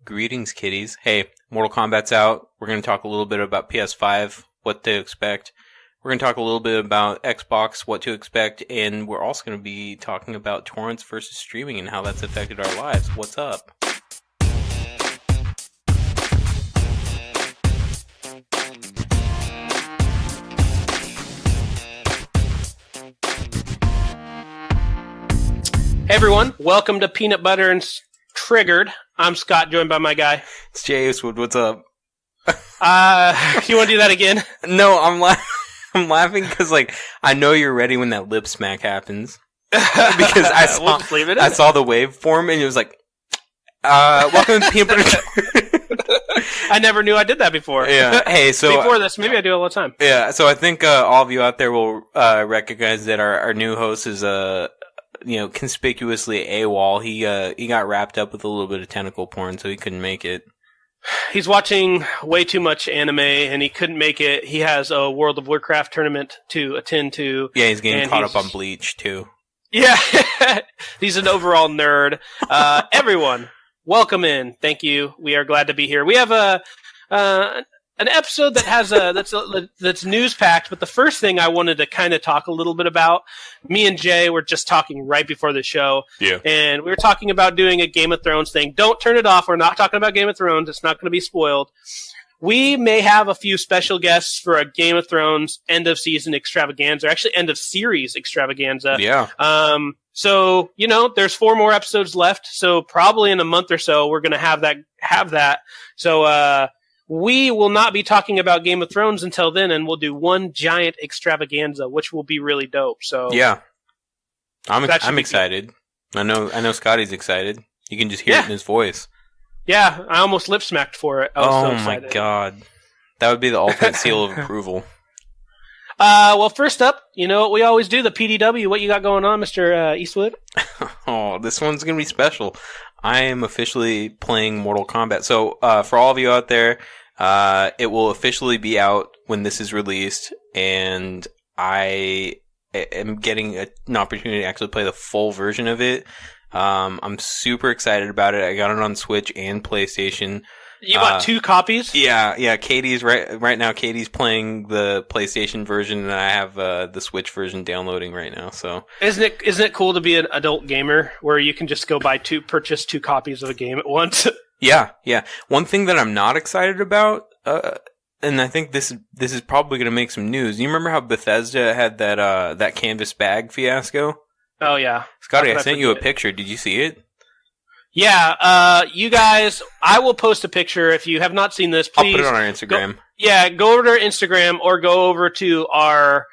Greetings, kiddies. Hey, Mortal Kombat's out. We're going to talk a little bit about PS5, what to expect. We're going to talk a little bit about Xbox, what to expect, and we're also going to be talking about torrents versus streaming and how that's affected our lives. What's up? Hey everyone, welcome to Peanut Butter and Triggered. I'm Scott, joined by my guy. It's Jay Eastwood. What's up? You want to do that again? No, I'm laughing because I know you're ready when that lip smack happens. Because I saw the waveform and it was like, welcome to Peanut Butter. I never knew I did that before. Yeah. Hey, so before this, maybe I do it all the time. Yeah. So I think all of you out there will recognize that our new host is conspicuously AWOL. He got wrapped up with a little bit of tentacle porn, so he couldn't make it. He's watching way too much anime, and he couldn't make it. He has a World of Warcraft tournament to attend to. Yeah, he's getting caught up on Bleach, too. Yeah, he's an overall nerd. Everyone, welcome in. Thank you. We are glad to be here. We have an episode that has that's news packed, but the first thing I wanted to kind of talk a little bit about, me and Jay were just talking right before the show, and we were talking about doing a Game of Thrones thing. Don't turn it off. We're not talking about Game of Thrones. It's not going to be spoiled. We may have a few special guests for a Game of Thrones end of season extravaganza, or actually end of series extravaganza. Yeah. So there's 4 more episodes left. So probably in a month or so, we're going to have that. So, we will not be talking about Game of Thrones until then, and we'll do one giant extravaganza, which will be really dope. So yeah, I'm excited. I know Scotty's excited. You can just hear it in his voice. Yeah, I almost lip smacked for it. I was so my excited. God, that would be the ultimate seal of approval. Well, first up, you know what we always do, the PDW. What you got going on, Mr. Eastwood? Oh, this one's gonna be special. I am officially playing Mortal Kombat. So, for all of you out there, it will officially be out when this is released, and I am getting an opportunity to actually play the full version of it. I'm super excited about it. I got it on Switch and PlayStation. You bought 2 copies? Yeah. Katie's right now. Katie's playing the PlayStation version, and I have the Switch version downloading right now. So isn't it cool to be an adult gamer where you can just go purchase 2 copies of a game at once? Yeah. One thing that I'm not excited about, and I think this is probably going to make some news. You remember how Bethesda had that canvas bag fiasco? Oh yeah, Scotty, I sent you a picture. Did you see it? Yeah, you guys, I will post a picture. If you have not seen this, please. I'll put it on our Instagram. Go over to our Instagram or go over to our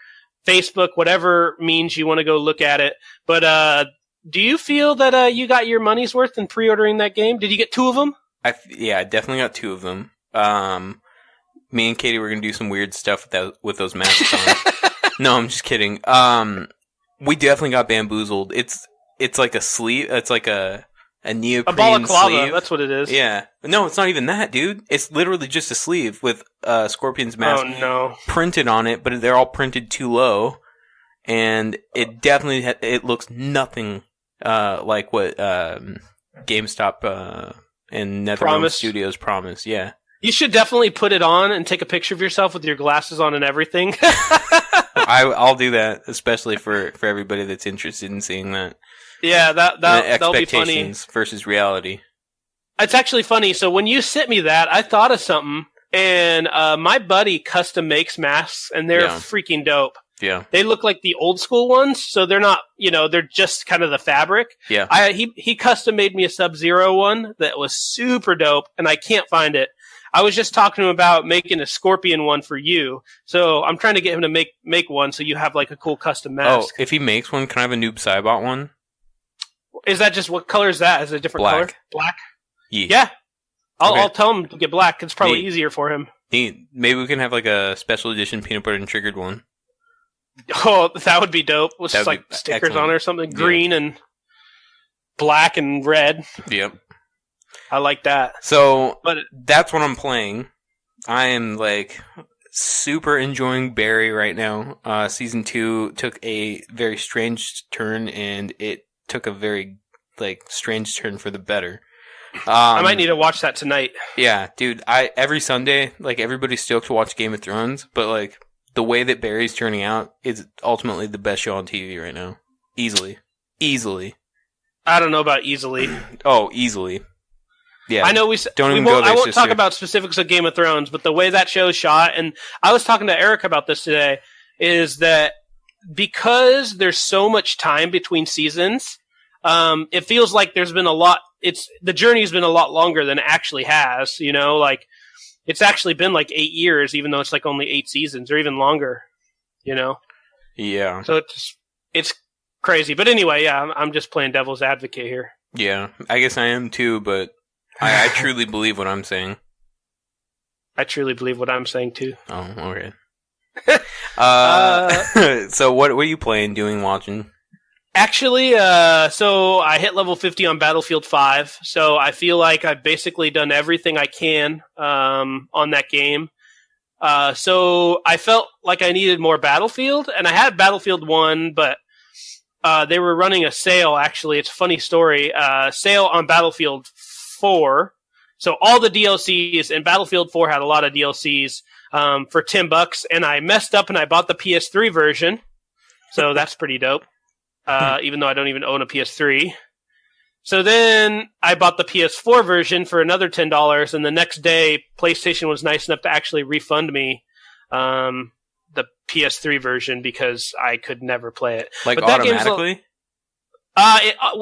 Facebook, whatever means you want to go look at it. But do you feel that you got your money's worth in pre-ordering that game? Did you get 2 of them? I definitely got 2 of them. Me and Katie were going to do some weird stuff with those masks on. No, I'm just kidding. We definitely got bamboozled. It's like a sleeve. It's like a neoprene balaclava, sleeve. that's what it is. Yeah. No, it's not even that, dude. It's literally just a sleeve with Scorpion's mask printed on it, but they're all printed too low. And it definitely it looks nothing like what GameStop and NetherRealm Studios promised. Yeah. You should definitely put it on and take a picture of yourself with your glasses on and everything. I'll do that, especially for everybody that's interested in seeing that. Yeah, that'll be funny. Expectations versus reality. It's actually funny. So when you sent me that, I thought of something, and my buddy custom makes masks, and they're freaking dope. Yeah. They look like the old school ones, so they're not, they're just kind of the fabric. Yeah. He custom made me a Sub-Zero one that was super dope, and I can't find it. I was just talking to him about making a Scorpion one for you, so I'm trying to get him to make one so you have like a cool custom mask. Oh, if he makes one, can I have a Noob Saibot one? Is that just, what color is that? Is it a different color? Black? Yeah. I'll tell him to get black. It's probably easier for him. Maybe we can have like a special edition Peanut Butter and Triggered one. Oh, that would be dope. With just like stickers on it or something. Green and black and red. Yep. I like that. So, that's what I'm playing. I am super enjoying Barry right now. Season 2 took a very strange turn, and it took a very strange turn for the better. I might need to watch that tonight. Yeah, dude. Every Sunday, like, everybody's stoked to watch Game of Thrones, but like the way that Barry's turning out is ultimately the best show on TV right now. Easily. I don't know about easily. Oh, easily. Yeah. I know I won't talk about specifics of Game of Thrones, but the way that show is shot, and I was talking to Eric about this today, is that because there's so much time between seasons, it feels like there's been a lot. The journey's been a lot longer than it actually has. You know, like it's actually been like 8 years, even though it's like only 8 seasons or even longer. You know. Yeah. So it's crazy, but anyway, yeah, I'm just playing devil's advocate here. Yeah, I guess I am too, but I truly believe what I'm saying. I truly believe what I'm saying too. Oh, okay. So what are you playing, doing, watching? Actually, so I hit level 50 on Battlefield 5, so I feel like I've basically done everything I can on that game. So I felt like I needed more Battlefield, and I had Battlefield 1, but they were running a sale, actually. It's a funny story. Sale on Battlefield 4. So all the DLCs, and Battlefield 4 had a lot of DLCs for $10, and I messed up and I bought the PS3 version. So that's pretty dope. Even though I don't even own a PS3. So then I bought the PS4 version for another $10, and the next day PlayStation was nice enough to actually refund me the PS3 version because I could never play it. Like, but that automatically?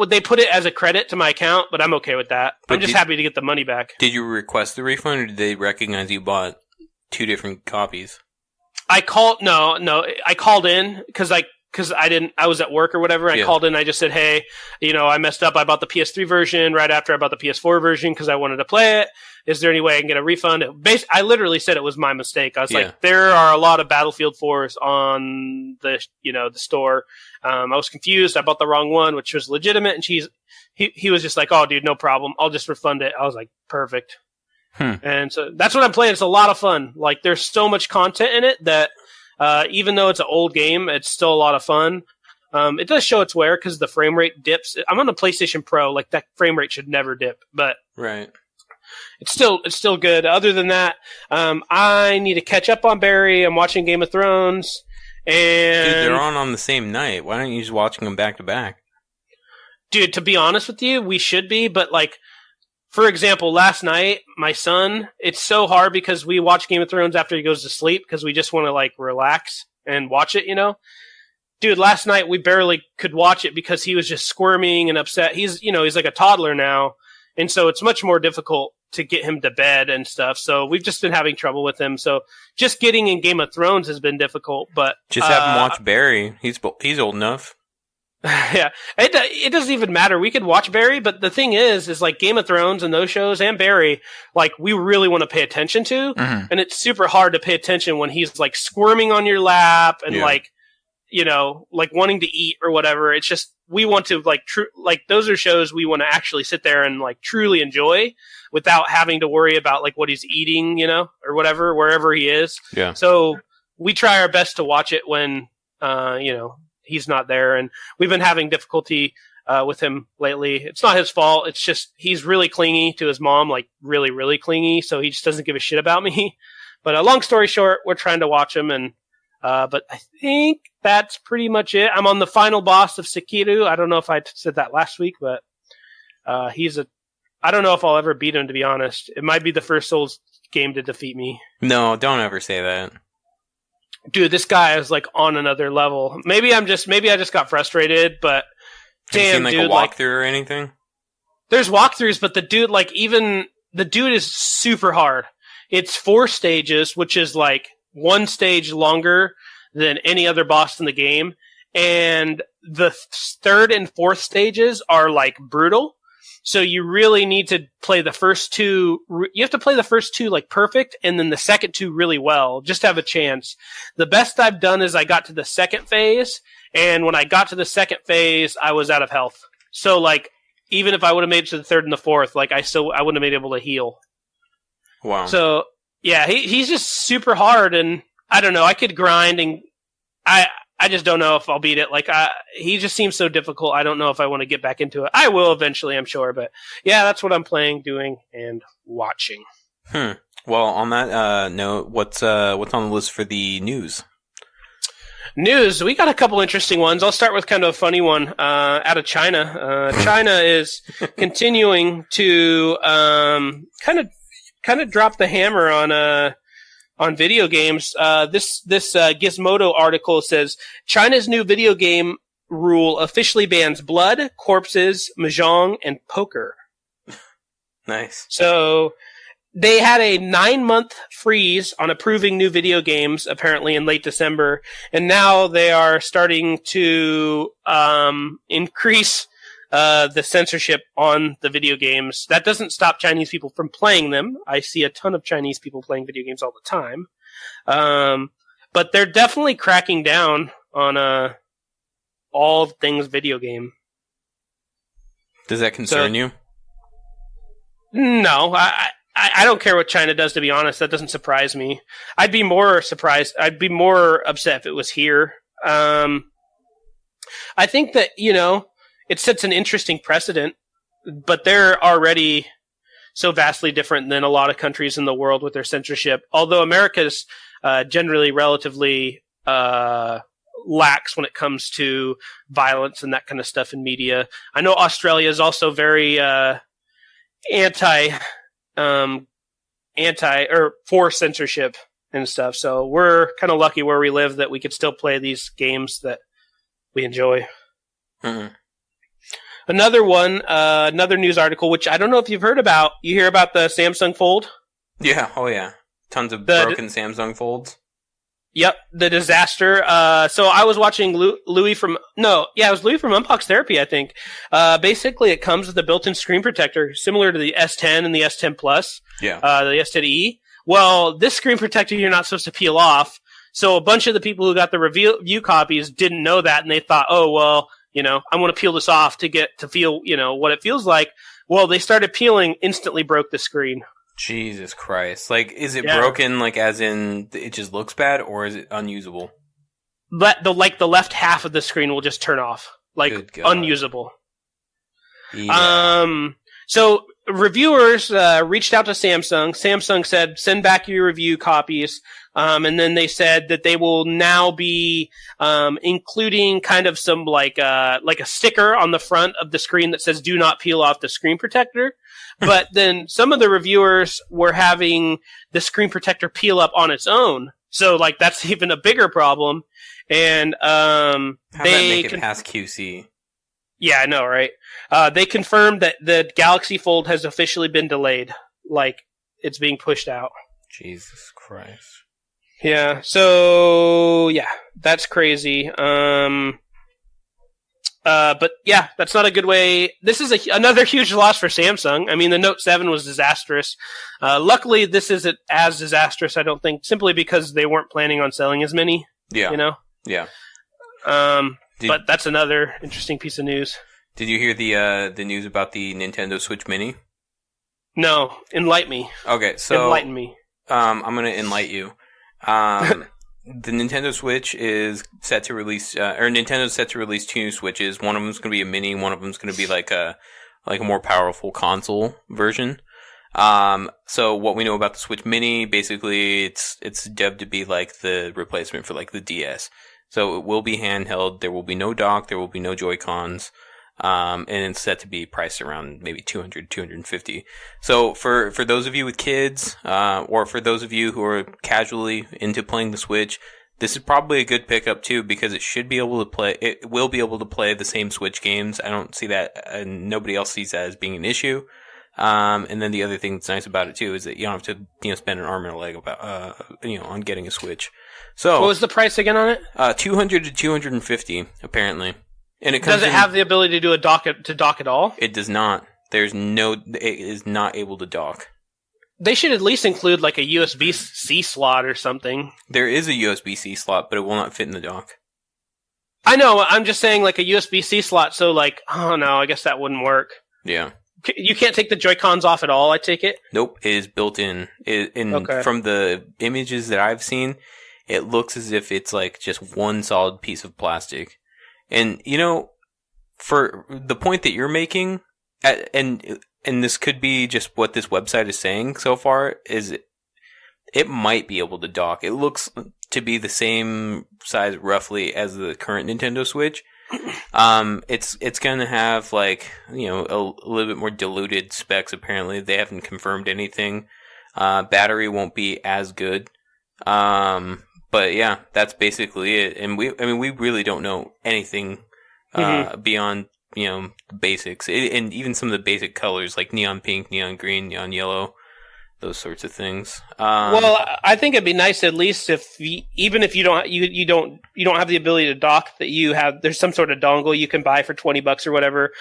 They put it as a credit to my account, but I'm okay with that. I'm just happy to get the money back. Did you request the refund, or did they recognize you bought 2 different copies? I called in because I was at work or whatever. I called in. I just said, hey, I messed up. I bought the PS3 version right after I bought the PS4 version because I wanted to play it. Is there any way I can get a refund? I literally said it was my mistake. I was like, there are a lot of Battlefield 4s on the store. I was confused. I bought the wrong one, which was legitimate. And he was just like, oh, dude, no problem. I'll just refund it. I was like, perfect. And so that's what I'm playing. It's a lot of fun. Like, there's so much content in it that even though it's an old game, it's still a lot of fun. It does show its wear because the frame rate dips. I'm on the PlayStation Pro. Like, that frame rate should never dip, but right. It's still good. Other than that, I need to catch up on Barry. I'm watching Game of Thrones, and dude, they're on the same night. Why aren't you just watching them back to back? Dude, to be honest with you, we should be, but like, for example, last night, my son, it's so hard because we watch Game of Thrones after he goes to sleep because we just want to like relax and watch it, Dude, last night we barely could watch it because he was just squirming and upset. He's like a toddler now, and so it's much more difficult to get him to bed and stuff. So we've just been having trouble with him. So just getting in Game of Thrones has been difficult, but just have him watch Barry. He's old enough. Yeah, it doesn't even matter. We could watch Barry, but the thing is like Game of Thrones and those shows and Barry, like, we really want to pay attention to, and it's super hard to pay attention when he's like squirming on your lap and like wanting to eat or whatever. It's just, we want to like those are shows we want to actually sit there and like truly enjoy without having to worry about like what he's eating, or whatever, wherever he is. Yeah. So we try our best to watch it when he's not there, and we've been having difficulty with him lately. It's not his fault. It's just he's really clingy to his mom, like really, really clingy. So he just doesn't give a shit about me. But long story short, we're trying to watch him, and but I think that's pretty much it. I'm on the final boss of Sekiro. I don't know if I said that last week, but I don't know if I'll ever beat him, to be honest. It might be the first Souls game to defeat me. No, don't ever say that. Dude, this guy is like on another level. Maybe I just got frustrated, but damn, dude, a walkthrough or anything? There's walkthroughs, but the dude is super hard. It's 4 stages, which is like 1 stage longer than any other boss in the game, and the 3rd and 4th stages are like brutal. So you really need to play the first 2. You have to play the first 2 like perfect, and then the second 2 really well, just to have a chance. The best I've done is I got to the 2nd phase, and when I got to the 2nd phase, I was out of health. So like, even if I would have made it to the 3rd and the 4th, like I wouldn't have been able to heal. Wow. So yeah, he's just super hard, and I don't know. I could grind, and I I just don't know if I'll beat it. Like, he just seems so difficult. I don't know if I want to get back into it. I will eventually, I'm sure. But yeah, that's what I'm playing, doing, and watching. Well, on that note, what's on the list for the news? News, we got a couple interesting ones. I'll start with kind of a funny one out of China. China is continuing to kind of drop the hammer on video games. This Gizmodo article says China's new video game rule officially bans blood, corpses, mahjong, and poker. Nice. So they had a 9-month freeze on approving new video games, apparently in late December, and now they are starting to increase the censorship on the video games. That doesn't stop Chinese people from playing them. I see a ton of Chinese people playing video games all the time. But they're definitely cracking down on all things video game. Does that concern you? No, I don't care what China does, to be honest. That doesn't surprise me. I'd be more surprised. I'd be more upset if it was here. I think that, it sets an interesting precedent, but they're already so vastly different than a lot of countries in the world with their censorship. Although America's generally relatively lax when it comes to violence and that kind of stuff in media. I know Australia is also very for censorship and stuff. So we're kind of lucky where we live that we could still play these games that we enjoy. Mm-hmm. Another news article, which I don't know if you've heard about. You hear about the Samsung Fold? Yeah. Oh yeah. Tons of broken Samsung Folds. Yep, the disaster. So I was watching Louis from Unbox Therapy, I think. Basically, it comes with a built-in screen protector, similar to the S10 and the S10 Plus. Yeah. The S10e. Well, this screen protector you're not supposed to peel off. So a bunch of the people who got the review copies didn't know that, and they thought, oh, well, I want to peel this off to get to feel, what it feels like. Well, they started peeling, instantly broke the screen. Jesus Christ. Like, is it broken, like, as in it just looks bad, or is it unusable? The left half of the screen will just turn off. Like, unusable. Yeah. So, reviewers reached out to Samsung. Samsung said, send back your review copies. And then they said that they will now be including kind of some like a sticker on the front of the screen that says "Do not peel off the screen protector." But then some of the reviewers were having the screen protector peel up on its own, so like that's even a bigger problem. And how they make it past QC. Yeah, I know, right? They confirmed that the Galaxy Fold has officially been delayed, like it's being pushed out. Jesus Christ. Yeah, so, yeah, that's crazy. But, yeah, that's not a good way. This is another huge loss for Samsung. I mean, the Note 7 was disastrous. Luckily, this isn't as disastrous, I don't think, simply because they weren't planning on selling as many. Yeah. Yeah. But that's another interesting piece of news. Did you hear the news about the Nintendo Switch Mini? No. Enlighten me. Okay, so... Enlighten me. I'm going to enlighten you. The Nintendo Switch is set to release, or Nintendo's set to release 2 new Switches. One of them's going to be a mini. One of them's going to be like a more powerful console version. So what we know about the Switch Mini, basically, it's dubbed to be like the replacement for like the DS. So it will be handheld. There will be no dock. There will be no Joy-Cons. And it's set to be priced around maybe $200, $250. So for those of you with kids, or for those of you who are casually into playing the Switch, this is probably a good pickup too, because it will be able to play the same Switch games. I don't see that, and nobody else sees that as being an issue. And then the other thing that's nice about it too is that you don't have to, spend an arm and a leg on getting a Switch. So what was the price again on it? $200 to $250, apparently. And does it have the ability to dock at all? It does not. It is not able to dock. They should at least include like a USB-C slot or something. There is a USB-C slot, but it will not fit in the dock. I know. I'm just saying like a USB-C slot. So like, oh no, I guess that wouldn't work. Yeah. You can't take the Joy-Cons off at all, I take it? Nope. It is built in. Okay. From the images that I've seen, it looks as if it's like just one solid piece of plastic. And for the point that you're making, and this could be just what this website is saying so far, is it might be able to dock. It looks to be the same size roughly as the current Nintendo Switch. It's gonna have like, a little bit more diluted specs. Apparently, they haven't confirmed anything. Battery won't be as good. But yeah, that's basically it. And we really don't know anything beyond the basics, and even some of the basic colors like neon pink, neon green, neon yellow, those sorts of things. Well, I think it'd be nice at least if even if you don't have the ability to dock, that there's some sort of dongle you can buy for $20 or whatever,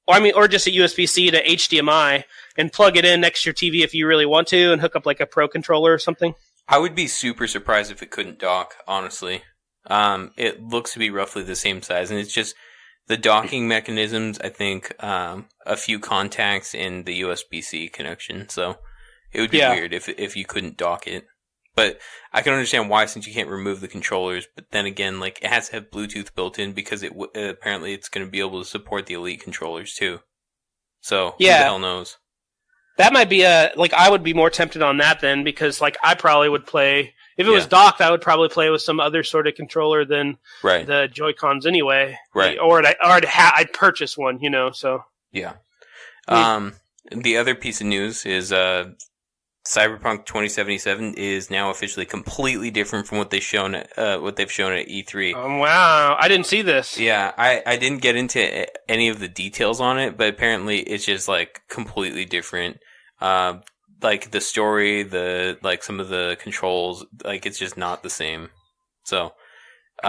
or just a USB-C to HDMI and plug it in next to your TV if you really want to, and hook up like a Pro controller or something. I would be super surprised if it couldn't dock. Honestly, it looks to be roughly the same size, and it's just the docking mechanisms. I think a few contacts in the USB-C connection, so. It would be weird if you couldn't dock it. But I can understand why, since you can't remove the controllers. But then again, like, it has to have Bluetooth built in because apparently it's going to be able to support the Elite controllers too. So, who the hell knows? That might be I would be more tempted on that then, because like I probably would play, if it was docked, I would probably play with some other sort of controller than the Joy-Cons anyway. Right. I'd purchase one, so. Yeah. The other piece of news is, Cyberpunk 2077 is now officially completely different from what they've shown at E3. Oh, wow. I didn't see this. Yeah, I didn't get into any of the details on it, but apparently it's just like completely different. Like the story, some of the controls, like it's just not the same. So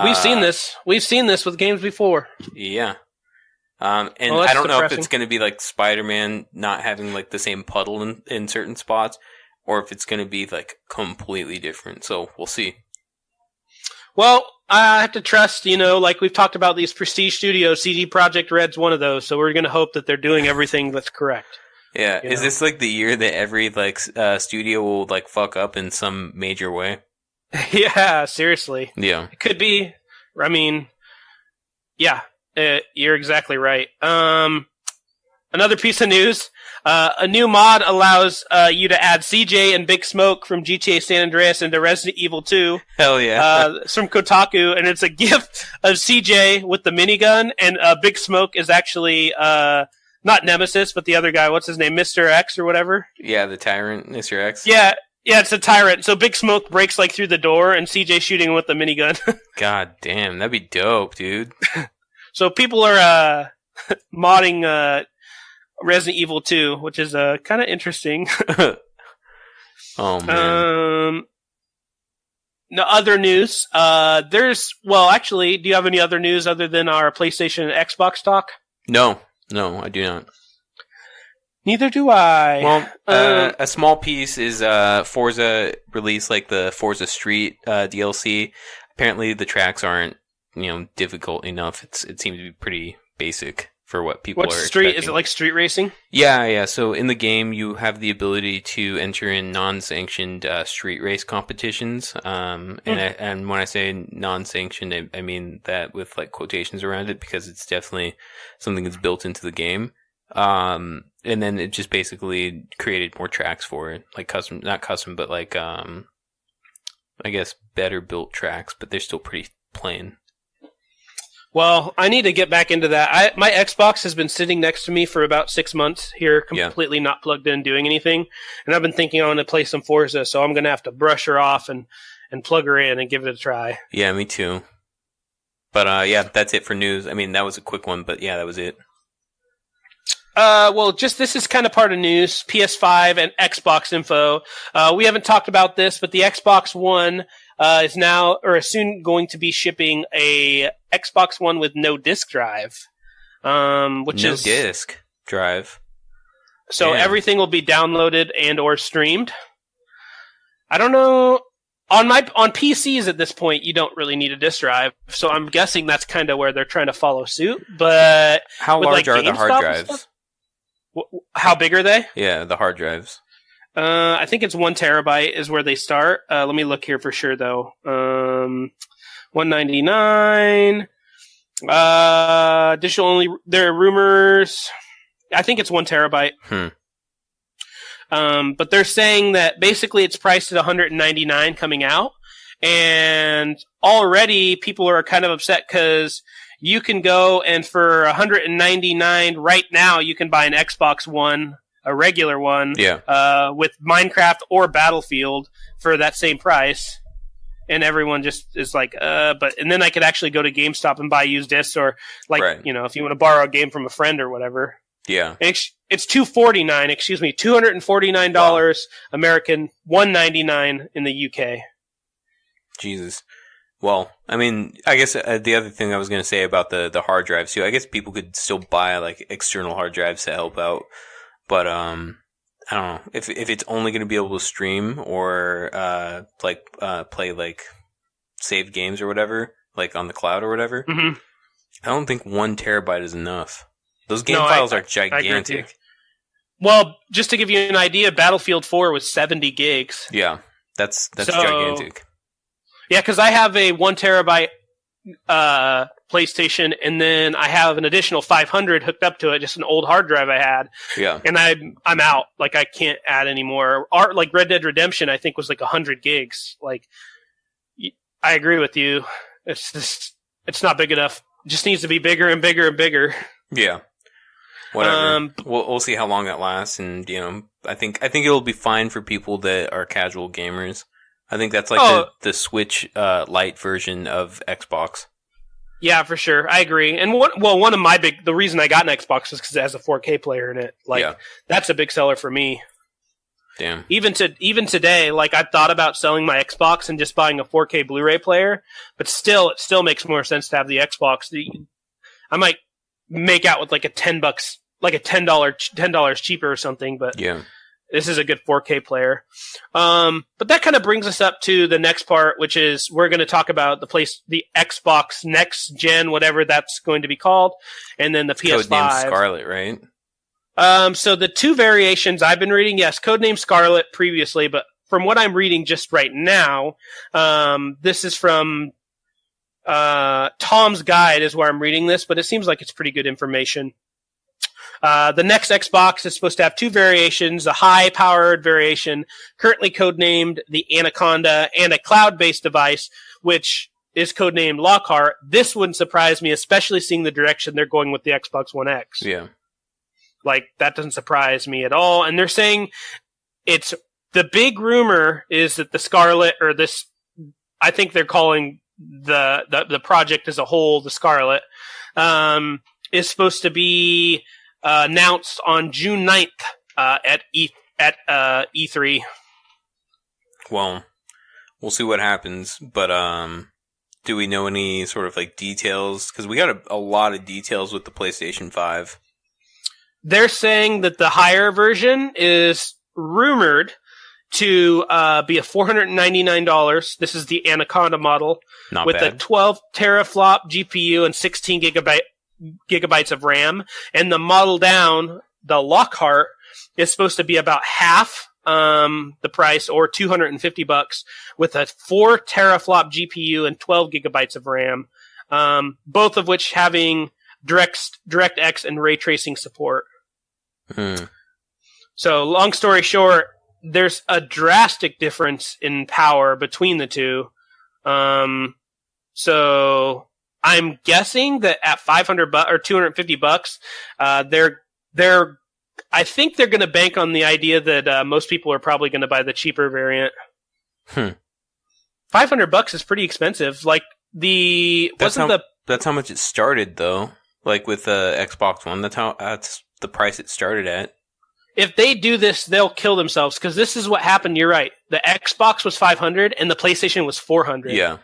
we've seen this. We've seen this with games before. Yeah. I don't know if it's going to be like Spider-Man not having like the same puddle in certain spots, or if it's going to be like completely different. So we'll see. Well, I have to trust, like we've talked about these prestige studios, CD Projekt Red's one of those, so we're going to hope that they're doing everything that's correct. Yeah, is this like the year that every studio will like fuck up in some major way? Yeah, seriously. Yeah. It could be. I mean, yeah, you're exactly right. Another piece of news. A new mod allows you to add CJ and Big Smoke from GTA San Andreas into Resident Evil 2. Hell yeah. It's from Kotaku, and it's a GIF of CJ with the minigun, and Big Smoke is actually not Nemesis, but the other guy. What's his name? Mr. X or whatever? Yeah, the Tyrant, Mr. X. Yeah, it's a Tyrant. So Big Smoke breaks like through the door, and CJ shooting with the minigun. God damn, that'd be dope, dude. So people are modding Resident Evil 2, which is kind of interesting. Oh, man. No other news. Actually, do you have any other news other than our PlayStation and Xbox talk? No, I do not. Neither do I. Well, a small piece is Forza released like the Forza Street DLC. Apparently, the tracks aren't difficult enough. It seems to be pretty basic for what people are expecting. Is it like street racing? Yeah. So in the game, you have the ability to enter in non-sanctioned street race competitions. And when I say non-sanctioned, I mean that with like quotations around it, because it's definitely something that's built into the game. And then it just basically created more tracks for it, like not custom, but like I guess better built tracks, but they're still pretty plain. Well, I need to get back into that. My Xbox has been sitting next to me for about 6 months here, completely not plugged in, doing anything. And I've been thinking I want to play some Forza, so I'm going to have to brush her off and plug her in and give it a try. Yeah, me too. But that's it for news. I mean, that was a quick one, but yeah, that was it. This is kind of part of news, PS5 and Xbox info. We haven't talked about this, but the Xbox One is now, or is soon going to be shipping a Xbox One with no disk drive. No disk drive. So everything will be downloaded and or streamed. I don't know. On PCs at this point, you don't really need a disk drive, so I'm guessing that's kind of where they're trying to follow suit. But how large are the hard drives? How big are they? Yeah, the hard drives. I think it's 1 terabyte is where they start. Let me look here for sure though. $199. Digital only. There are rumors. I think it's 1 terabyte. But they're saying that basically it's priced at $199 coming out, and already people are kind of upset because you can go and for $199 right now you can buy an Xbox One, a regular one, with Minecraft or Battlefield for that same price. And everyone just is like, and then I could actually go to GameStop and buy used discs, or if you want to borrow a game from a friend or whatever. Yeah. It's $249 wow. American, $199 in the UK. Jesus. Well, I mean, I guess the other thing I was going to say about the hard drives too, I guess people could still buy like external hard drives to help out, but I don't know if it's only going to be able to stream or play like saved games or whatever, like on the cloud or whatever. Mm-hmm. I don't think 1 terabyte is enough. Those game files are gigantic. Well, just to give you an idea, Battlefield 4 was 70 gigs. Yeah, that's gigantic. Yeah, because I have a 1 terabyte PlayStation, and then I have an additional 500 hooked up to it, just an old hard drive I had. Yeah. And I'm out. Like, I can't add anymore. Like Red Dead Redemption, I think, was like 100 gigs. Like, I agree with you. It's not big enough. It just needs to be bigger and bigger and bigger. Yeah. Whatever. We'll see how long that lasts, and I think it'll be fine for people that are casual gamers. I think that's like the Switch Lite version of Xbox. Yeah, for sure. I agree. And one of my the reason I got an Xbox was because it has a 4K player in it. That's a big seller for me. Damn. Even today, like I thought about selling my Xbox and just buying a 4K Blu-ray player, but still, it still makes more sense to have the Xbox. I might make out with like a $10, like a $10 cheaper or something, but yeah. This is a good 4K player. But that kind of brings us up to the next part, which is we're going to talk about the Xbox Next Gen, whatever that's going to be called, and then the PS5. Codename Scarlet, right? So the two variations I've been reading, yes, Codename Scarlet previously, but from what I'm reading just right now, this is from Tom's Guide is where I'm reading this, but it seems like it's pretty good information. The next Xbox is supposed to have two variations, a high-powered variation, currently codenamed the Anaconda, and a cloud-based device, which is codenamed Lockhart. This wouldn't surprise me, especially seeing the direction they're going with the Xbox One X. Yeah. Like, that doesn't surprise me at all. And they're saying the big rumor is that the Scarlet, or this, I think they're calling the project as a whole, the Scarlet, is supposed to be announced on June 9th at E3. Well, we'll see what happens, but do we know any sort of like details? Because we got a lot of details with the PlayStation 5. They're saying that the higher version is rumored to be a $499. This is the Anaconda model. Not with bad. a 12 teraflop GPU and 16 gigabytes of RAM. And the model down, the Lockhart, is supposed to be about half the price, or $250, with a 4 teraflop GPU and 12 gigabytes of RAM. Both of which having DirectX and ray tracing support. So, long story short, there's a drastic difference in power between the two. So I'm guessing that at $500 or $250, I think they're going to bank on the idea that most people are probably going to buy the cheaper variant. $500 is pretty expensive. Like that's how much it started though. Like with the Xbox One, that's the price it started at. If they do this, they'll kill themselves, because this is what happened. You're right. The Xbox was $500 and the PlayStation was $400. Yeah.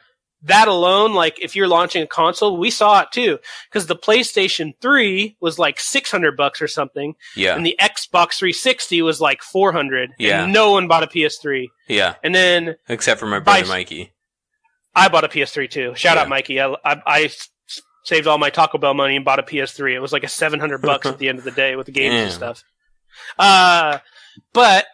That alone, like if you're launching a console, we saw it too, because the PlayStation 3 was like $600 or something. Yeah. And the Xbox 360 was like $400. Yeah. And no one bought a PS3. Yeah. And then, except for my brother Mikey. I bought a PS3 too. Shout out Mikey. I saved all my Taco Bell money and bought a PS3. It was like a $700 at the end of the day with the games and stuff. But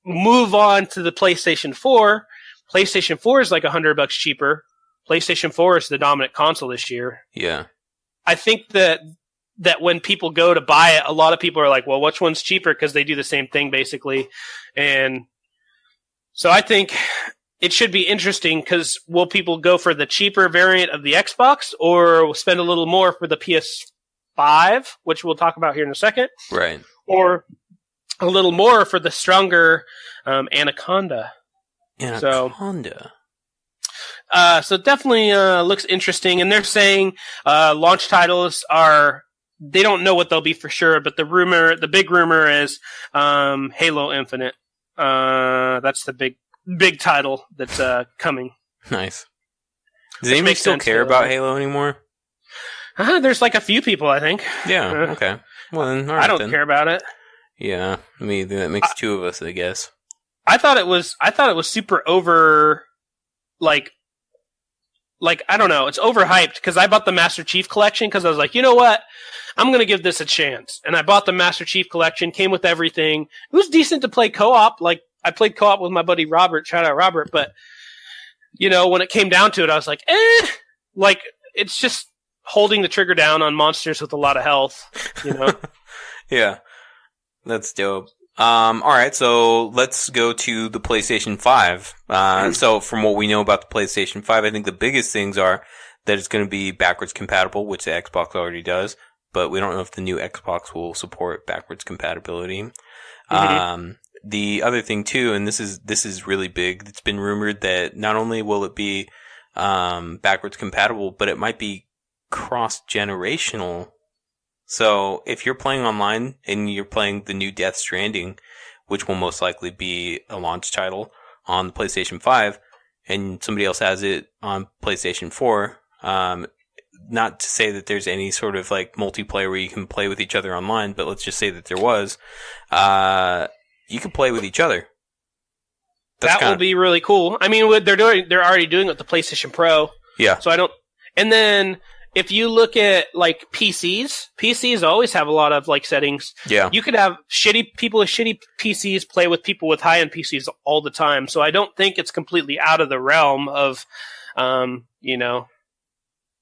move on to the PlayStation 4. PlayStation 4 is like $100 cheaper. PlayStation 4 is the dominant console this year. Yeah. I think that when people go to buy it, a lot of people are like, well, which one's cheaper? Because they do the same thing, basically. And so I think it should be interesting, because will people go for the cheaper variant of the Xbox, or spend a little more for the PS5, which we'll talk about here in a second? Right. Or a little more for the stronger Anaconda. Anaconda. So it definitely looks interesting. And they're saying launch titles they don't know what they'll be for sure, but the big rumor is Halo Infinite. That's the big title that's coming. Nice. Does anybody still care about Halo anymore? There's like a few people, I think. Yeah, okay. Well, then, all right, I don't care about it. Yeah, I mean, that makes two of us, I guess. I thought it was super over, like I don't know, it's overhyped, because I bought the Master Chief Collection because I was like, you know what, I'm going to give this a chance. And I bought the Master Chief Collection, came with everything. It was decent to play co-op. Like, I played co-op with my buddy Robert, shout out Robert, but, you know, when it came down to it, I was like, like, it's just holding the trigger down on monsters with a lot of health, you know? Yeah, that's dope. All right, so let's go to the PlayStation 5. So from what we know about the PlayStation 5, I think the biggest things are that it's going to be backwards compatible, which the Xbox already does, but we don't know if the new Xbox will support backwards compatibility. Mm-hmm. The other thing too, and this is really big, it's been rumored that not only will it be backwards compatible, but it might be cross-generational. So if you're playing online and you're playing the new Death Stranding, which will most likely be a launch title on the PlayStation 5, and somebody else has it on PlayStation 4, not to say that there's any sort of like multiplayer where you can play with each other online, but let's just say that there was, you can play with each other. That will be really cool. I mean, they're already doing it with the PlayStation Pro. Yeah. So and then if you look at like PCs always have a lot of like settings. Yeah. You could have people with shitty PCs play with people with high-end PCs all the time. So I don't think it's completely out of the realm of,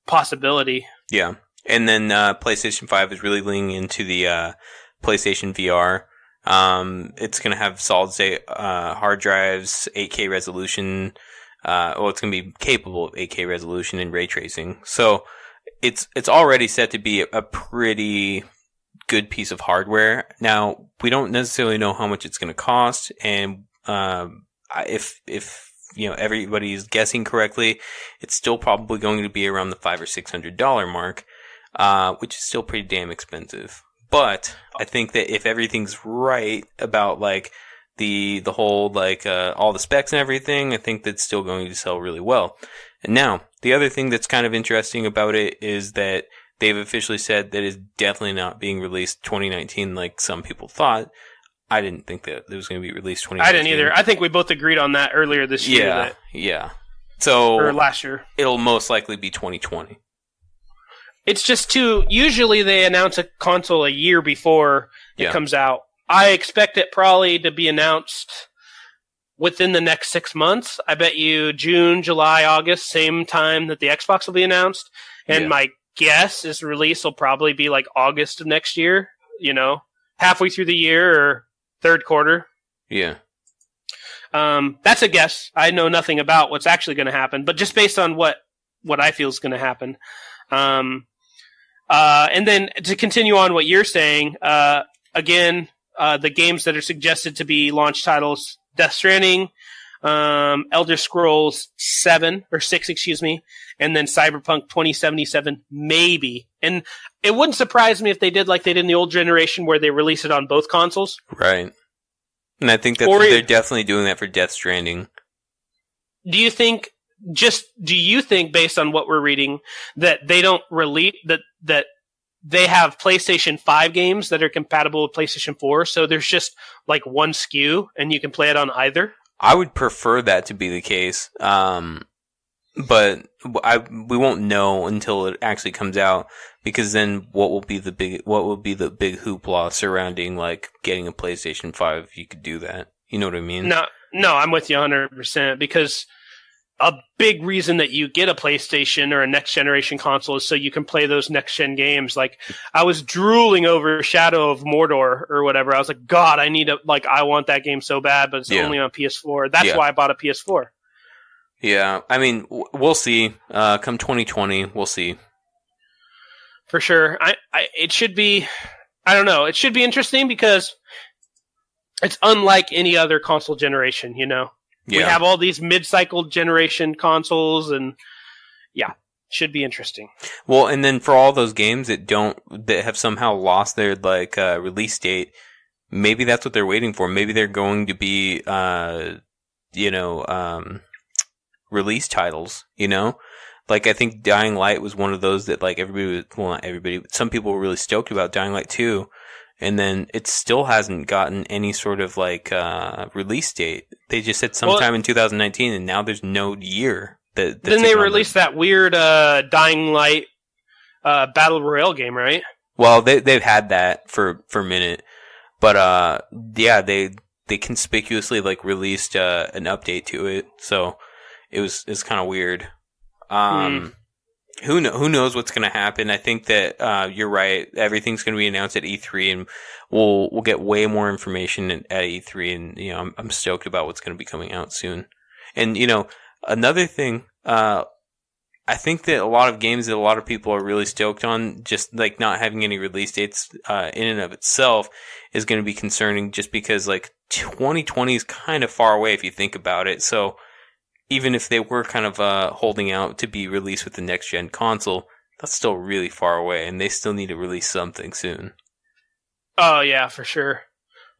possibility. Yeah. And then PlayStation 5 is really leaning into the PlayStation VR. It's going to have solid state hard drives, 8K resolution. It's going to be capable of 8K resolution and ray tracing. So it's already set to be a pretty good piece of hardware. Now, we don't necessarily know how much it's going to cost, and if everybody's guessing correctly, it's still probably going to be around the $500 or $600 mark, which is still pretty damn expensive. But I think that if everything's right about like the whole like all the specs and everything, I think that's still going to sell really well. And now, the other thing that's kind of interesting about it is that they've officially said that it's definitely not being released 2019 like some people thought. I didn't think that it was going to be released 2019. I didn't either. I think we both agreed on that earlier this year. Yeah. So or last year. It'll most likely be 2020. It's just usually they announce a console a year before it comes out. I expect it probably to be announced within the next 6 months. I bet you June, July, August, same time that the Xbox will be announced. And my guess is release will probably be like August of next year, halfway through the year or third quarter. Yeah. That's a guess. I know nothing about what's actually going to happen, but just based on what I feel is going to happen. And then to continue on what you're saying, again, the games that are suggested to be launch titles, Death Stranding, Elder Scrolls 7 or 6, and then Cyberpunk 2077, maybe. And it wouldn't surprise me if they did like they did in the old generation where they release it on both consoles. Right. And I think that they're definitely doing that for Death Stranding. Do you think, based on what we're reading, that they don't release that they have PlayStation 5 games that are compatible with PlayStation 4, so there's just like one SKU and you can play it on either? I would prefer that to be the case, but we won't know until it actually comes out, because then what will be the big hoopla surrounding like getting a PlayStation 5 if you could do that? You know what I mean? No, I'm with you 100% because a big reason that you get a PlayStation or a next generation console is so you can play those next gen games. Like I was drooling over Shadow of Mordor or whatever. I was like, God, I want that game so bad, but it's only on PS4. That's why I bought a PS4. Yeah, I mean, we'll see. Come 2020, we'll see. For sure. It should be, I don't know, it should be interesting because it's unlike any other console generation, you know? Yeah. We have all these mid-cycle generation consoles, and should be interesting. Well, and then for all those games that have somehow lost their release date, maybe that's what they're waiting for. Maybe they're going to be, release titles. You know, like I think Dying Light was one of those that not everybody, but some people were really stoked about Dying Light 2. And then it still hasn't gotten any sort of release date. They just said sometime in 2019, and now there's no year. Then they released that weird Dying Light Battle Royale game, right? Well, they've had that for a minute, but they conspicuously released an update to it, so it's kind of weird. Who knows what's going to happen? I think that you're right. Everything's going to be announced at E3, and we'll get way more information at E3. And I'm stoked about what's going to be coming out soon. And another thing, I think that a lot of games that a lot of people are really stoked on, just not having any release dates in and of itself, is going to be concerning. Just because 2020 is kind of far away if you think about it. So even if they were kind of holding out to be released with the next-gen console, that's still really far away, and they still need to release something soon. Oh, yeah, for sure.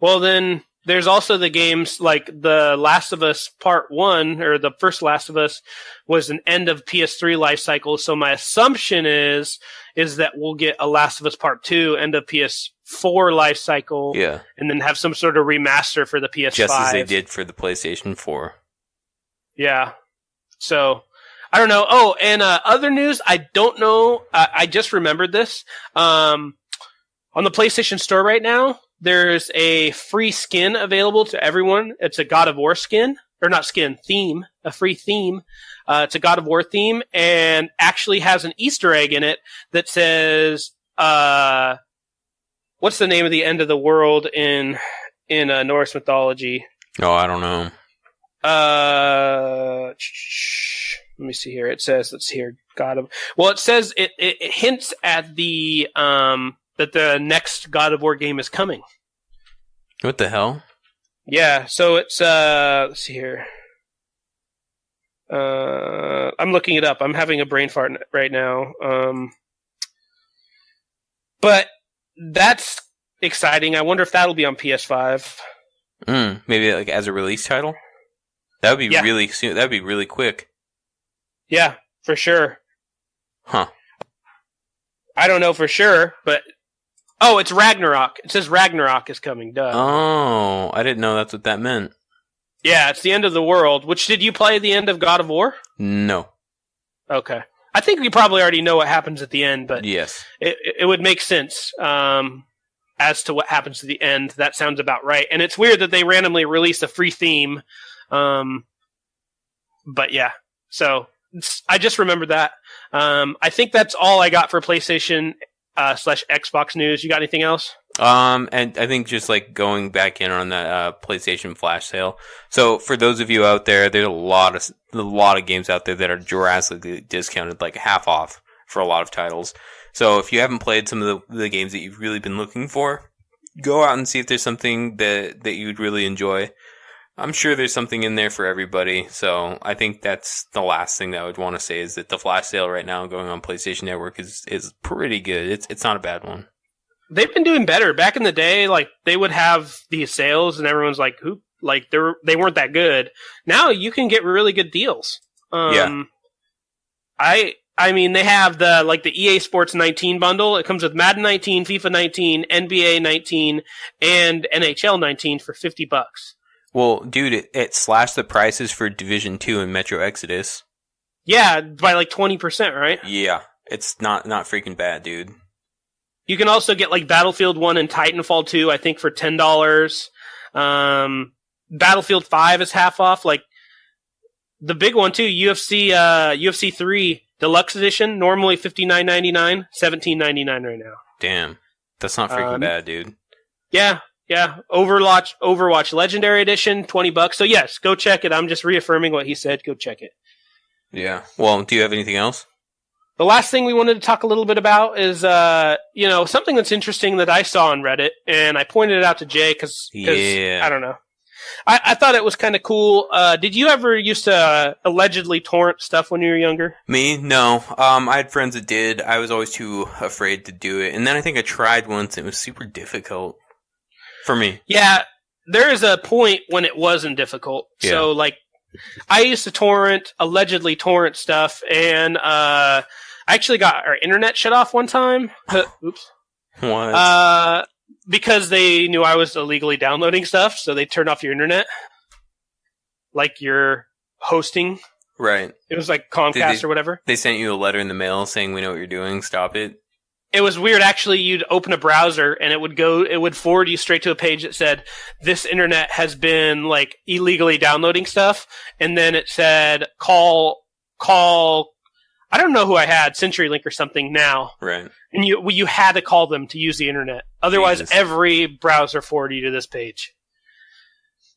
Well, then, there's also the games like The Last of Us Part 1, or the first Last of Us, was an end of PS3 life cycle, so my assumption is that we'll get a Last of Us Part 2, end of PS4 life cycle, and then have some sort of remaster for the PS5. Just as they did for the PlayStation 4. Yeah. So, I don't know. Oh, and other news, I don't know. I just remembered this. On the PlayStation Store right now, there's a free skin available to everyone. It's a God of War skin. Or not skin, theme. A free theme. It's a God of War theme, and actually has an Easter egg in it that says, what's the name of the end of the world in Norse mythology? Oh, I don't know. Let me see here. It says, let's see here. It says it hints at the that the next God of War game is coming. What the hell? Yeah, so it's let's see here. I'm looking it up. I'm having a brain fart right now. But that's exciting. I wonder if that'll be on PS5. Maybe as a release title? That would be really soon. That would be really quick. Yeah, for sure. Huh. I don't know for sure, but it's Ragnarok. It says Ragnarok is coming. Duh. Oh, I didn't know that's what that meant. Yeah, it's the end of the world. Which, did you play the end of God of War? No. Okay. I think you probably already know what happens at the end, but yes, it would make sense as to what happens to the end. That sounds about right. And it's weird that they randomly released a free theme. But yeah, so I just remembered that. I think that's all I got for PlayStation / Xbox news. You got anything else? And I think just going back in on that PlayStation flash sale. So for those of you out there, there's a lot of games out there that are drastically discounted, half off for a lot of titles. So if you haven't played some of the games that you've really been looking for, go out and see if there's something that you'd really enjoy. I'm sure there's something in there for everybody, so I think that's the last thing that I would want to say is that the flash sale right now going on PlayStation Network is pretty good. It's not a bad one. They've been doing better. Back in the day, they would have these sales and everyone's like, who? They weren't that good. Now you can get really good deals. Yeah. I mean, they have the EA Sports 19 bundle. It comes with Madden 19, FIFA 19, NBA 19, and NHL 19 for $50. Well, dude, it slashed the prices for Division 2 and Metro Exodus. Yeah, by 20%, right? Yeah, it's not freaking bad, dude. You can also get Battlefield 1 and Titanfall 2, I think, for $10. Battlefield 5 is half off. Like the big one too, UFC 3 Deluxe Edition, normally $59.99, $17.99 right now. Damn, that's not freaking bad, dude. Yeah. Overwatch Legendary Edition, $20. So yes, go check it. I'm just reaffirming what he said. Go check it. Yeah. Well, do you have anything else? The last thing we wanted to talk a little bit about is, something that's interesting that I saw on Reddit, and I pointed it out to Jay because I don't know. I thought it was kind of cool. Did you ever used to allegedly torrent stuff when you were younger? Me? No. I had friends that did. I was always too afraid to do it. And then I think I tried once. And it was super difficult for me. Yeah. There is a point when it wasn't difficult. Yeah. So, like, I used to allegedly torrent stuff, and I actually got our internet shut off one time. Oops. What? Because they knew I was illegally downloading stuff, so they turned off your internet. Like your hosting. Right. It was like Comcast or whatever. They sent you a letter in the mail saying, we know what you're doing, stop it? It was weird. Actually, you'd open a browser and it would forward you straight to a page that said, this internet has been like illegally downloading stuff. And then it said, call, I don't know who I had, CenturyLink or something now. Right. And you had to call them to use the internet. Otherwise, Jesus. Every browser forwarded you to this page.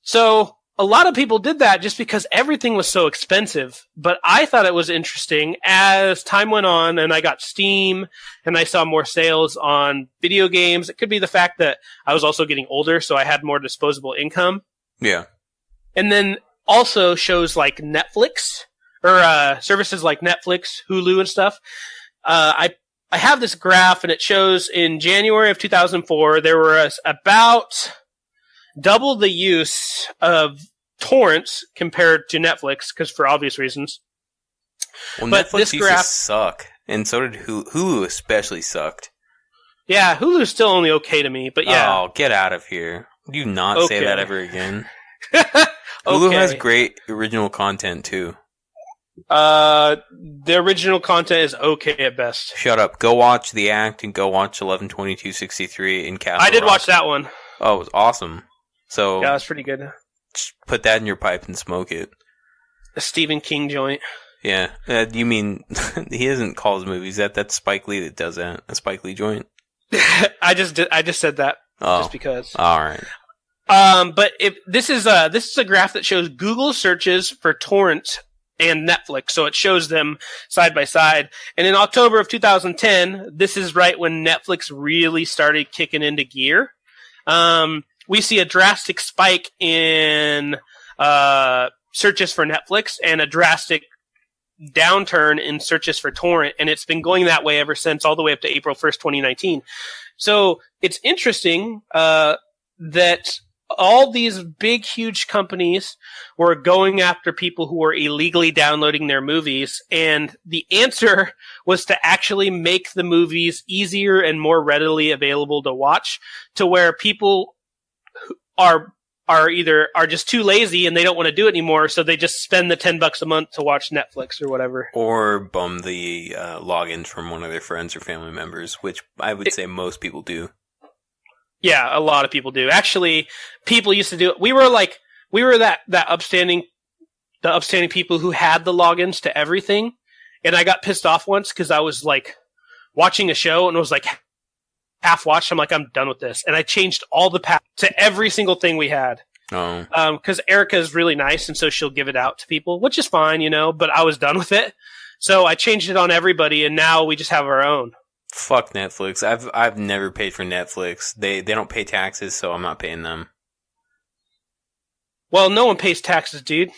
So a lot of people did that just because everything was so expensive. But I thought it was interesting as time went on and I got Steam and I saw more sales on video games. It could be the fact that I was also getting older, so I had more disposable income. Yeah. And then also shows like Netflix or services like Netflix, Hulu, and stuff. I have this graph, and it shows in January of 2004, there was about double the use of torrents compared to Netflix, because for obvious reasons. Well, but Netflix used to suck, and so did Hulu. Hulu especially sucked. Yeah, Hulu's still only okay to me, but yeah. Oh, get out of here. Do not say that ever again. Hulu has great original content, too. The original content is okay at best. Shut up. Go watch The Act and go watch 11/22/63 in Castle I did Rock. watch that one. Oh, it was awesome. So yeah, it's pretty good. Just put that in your pipe and smoke it. A Stephen King joint. Yeah. You mean he doesn't call his movies that? That's Spike Lee that does that. A Spike Lee joint. I just said that just because. All right. But if this is a graph that shows Google searches for torrents and Netflix, so it shows them side by side. And in October of 2010, this is right when Netflix really started kicking into gear. We see a drastic spike in searches for Netflix and a drastic downturn in searches for torrent, and it's been going that way ever since, all the way up to April 1st, 2019. So it's interesting that all these big, huge companies were going after people who were illegally downloading their movies, and the answer was to actually make the movies easier and more readily available to watch, to where people are just too lazy and they don't want to do it anymore, so they just spend the $10 a month to watch Netflix or whatever. Or bum the logins from one of their friends or family members, which I would say most people do. Yeah, a lot of people do. Actually, people used to do it. We were the upstanding people who had the logins to everything, and I got pissed off once because I was like watching a show and was like half watched. I'm like, I'm done with this, and I changed all the paths to every single thing we had. Oh, because Erica is really nice, and so she'll give it out to people, which is fine, but I was done with it, so I changed it on everybody, and now we just have our own. Fuck Netflix. I've never paid for Netflix. They don't pay taxes, so I'm not paying them. Well, no one pays taxes, dude.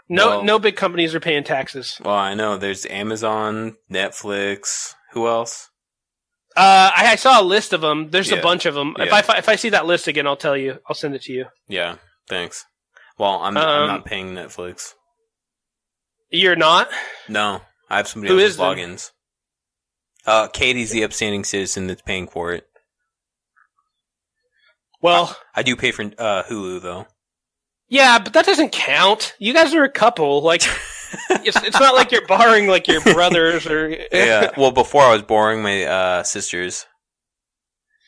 No big companies are paying taxes. Well, I know. There's Amazon, Netflix. Who else? I saw a list of them. There's a bunch of them. Yeah. If I see that list again, I'll tell you. I'll send it to you. Yeah, thanks. Well, I'm not paying Netflix. You're not? No, I have somebody else's logins. Katie's the upstanding citizen that's paying for it. Well, I do pay for Hulu though. Yeah, but that doesn't count. You guys are a couple. Like, it's not like you're borrowing like your brothers or. Yeah. Well, before I was borrowing my sisters.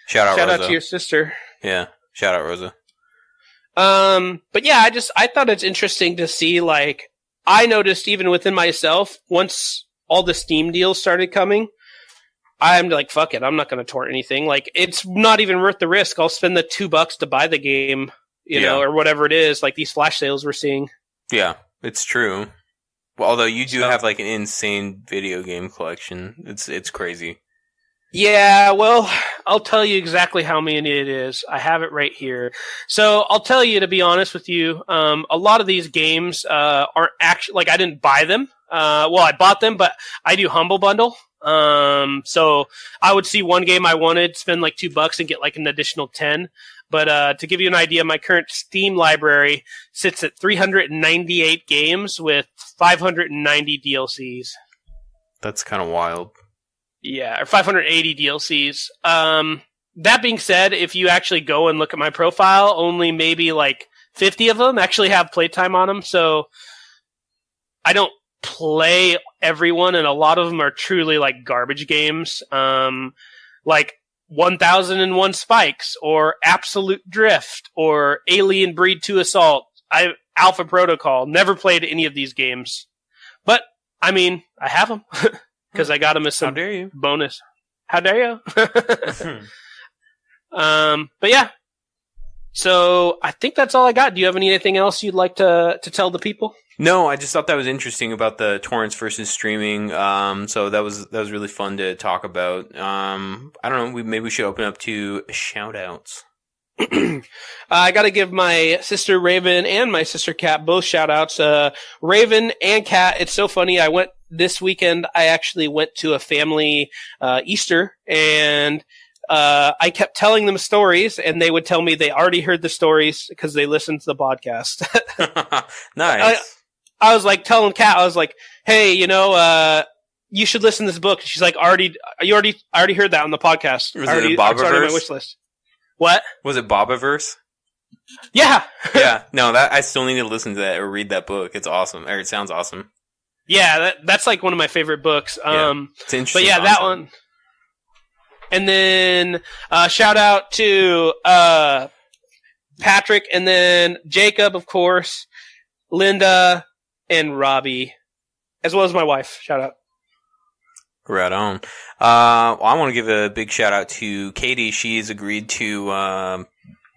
Shout out Rosa. Shout out to your sister. Yeah. Shout out Rosa. But yeah, I thought it's interesting to see, like, I noticed even within myself, once all the Steam deals started coming, I'm like, fuck it, I'm not going to torrent anything. Like, it's not even worth the risk. I'll spend the $2 to buy the game, you know, or whatever it is, like these flash sales we're seeing. Yeah, it's true. Well, although you do have like an insane video game collection. It's crazy. Yeah, well, I'll tell you exactly how many it is. I have it right here. So I'll tell you, to be honest with you, a lot of these games aren't actually, like, I didn't buy them. Well, I bought them, but I do Humble Bundle. So I would see one game I wanted, spend like $2 and get like an additional 10. But to give you an idea, my current Steam library sits at 398 games with 590 DLCs. That's kind of wild. Yeah, or 580 DLCs. That being said, if you actually go and look at my profile, only maybe like 50 of them actually have playtime on them. So I don't play everyone, and a lot of them are truly like garbage games. Like 1001 Spikes, or Absolute Drift, or Alien Breed 2 Assault. Alpha Protocol. Never played any of these games. But, I mean, I have them. Because I got them as some How dare you? bonus. How dare you? But yeah. So I think that's all I got. Do you have anything else you'd like to tell the people? No, I just thought that was interesting about the torrents versus streaming. So that was really fun to talk about. I don't know. Maybe we should open up to shout outs. I got to give my sister Raven and my sister Kat both shout outs. Raven and Kat, it's so funny. This weekend, I actually went to a family Easter, and I kept telling them stories, and they would tell me they already heard the stories because they listened to the podcast. Nice. I was like telling Kat, I was like, hey, you know, you should listen to this book. She's like, I already heard that on the podcast. Was it a Bobaverse? It's already on my wish list. What? Was it Bobaverse? Yeah. Yeah. No, I still need to listen to that or read that book. It's awesome. Or it sounds awesome. Yeah, that's like one of my favorite books. It's interesting. But yeah, that one. And then shout out to Patrick, and then Jacob, of course, Linda, and Robbie, as well as my wife. Shout out. Right on. Well, I want to give a big shout out to Katie. She's agreed to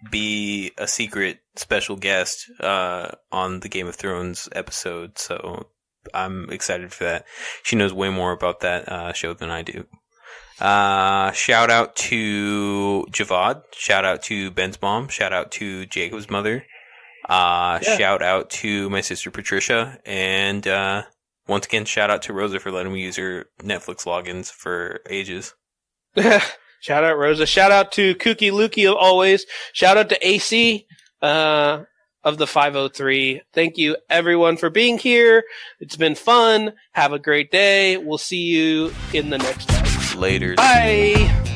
be a secret special guest on the Game of Thrones episode, so I'm excited for that. She knows way more about that show than I do. Shout out to Javad. Shout out to Ben's mom. Shout out to Jacob's mother. Shout out to my sister Patricia. And once again, shout out to Rosa for letting me use her Netflix logins for ages. Shout out Rosa. Shout out to Kooky Lukey always. Shout out to AC of the 503. Thank you everyone for being here. It's been fun. Have a great day. We'll see you in the next time. Later. Bye.